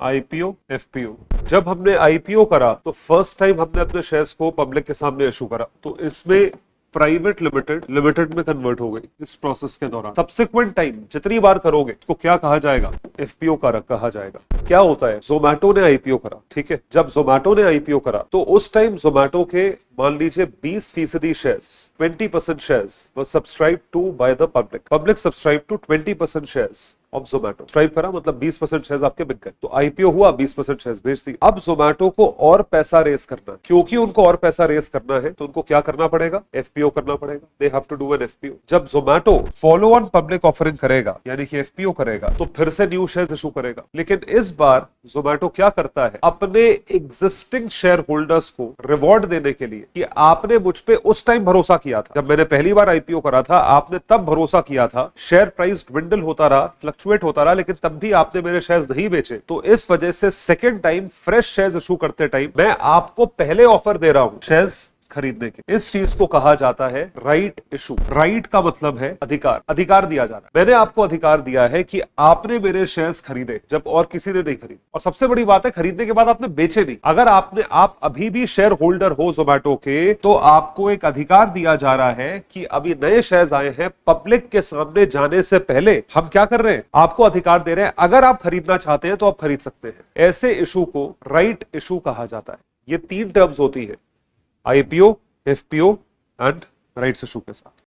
IPO, FPO. जब हमने IPO करा तो फर्स्ट टाइम हमने अपने शेयर्स को पब्लिक के सामने इशू करा, तो इसमें प्राइवेट लिमिटेड लिमिटेड में कन्वर्ट हो गई। इस प्रोसेस के दौरान सब्सिक्वेंट टाइम जितनी बार करोगे इसको क्या कहा जाएगा? एफपीओ कारक कहा जाएगा। क्या होता है, जोमैटो ने आईपीओ करा, ठीक है। जब जोमैटो ने आईपीओ करा तो उस टाइम जोमैटो के मान लीजिए 20% shares, 20% shares were subscribe to by the public. Public subscribe to 20% shares of Zomato. Subscribe करा मतलब 20% शेयर्स आपके बिक गए, तो आईपीओ हुआ, 20% शेयर्स बेच दी। अब जोमैटो को और पैसा रेस करना है, क्योंकि उनको और पैसा रेस करना है तो उनको क्या करना पड़ेगा? एफपीओ करना पड़ेगा। They have to do an FPO. जब Zomato follow on public offering करेगा यानी कि एफपीओ करेगा तो फिर से न्यू शेयर्स इशू करेगा। लेकिन इस बार जोमैटो क्या करता है, अपने एग्जिस्टिंग शेयर होल्डर्स को रिवॉर्ड देने के लिए कि आपने मुझ पे उस टाइम भरोसा किया था, जब मैंने पहली बार आईपीओ करा था आपने तब भरोसा किया था, शेयर प्राइस ड्विंडल होता रहा, फ्लक्चुएट होता रहा, लेकिन तब भी आपने मेरे शेयर्स नहीं बेचे। तो इस वजह से second time fresh shares issue करते टाइम मैं आपको पहले ऑफर दे रहा हूं शेयर्स खरीदने के। इस चीज को कहा जाता है राइट इशू। राइट का मतलब है अधिकार, अधिकार दिया जा रहा है। मैंने आपको अधिकार दिया है कि आपने मेरे शेयर्स खरीदे जब और किसी ने नहीं खरीदे। और सबसे बड़ी बात है, खरीदने के बाद आपने बेचे नहीं। अगर आप अभी भी शेयर होल्डर हो जोमैटो के, तो आपको एक अधिकार दिया जा रहा है कि अभी नए शेयर्स आए हैं, पब्लिक के सामने जाने से पहले हम क्या कर रहे हैं, आपको अधिकार दे रहे हैं। अगर आप खरीदना चाहते हैं तो आप खरीद सकते हैं। ऐसे इशू को राइट इशू कहा जाता है। ये 3 टर्म्स होती है, IPO, FPO and rights issue के साथ।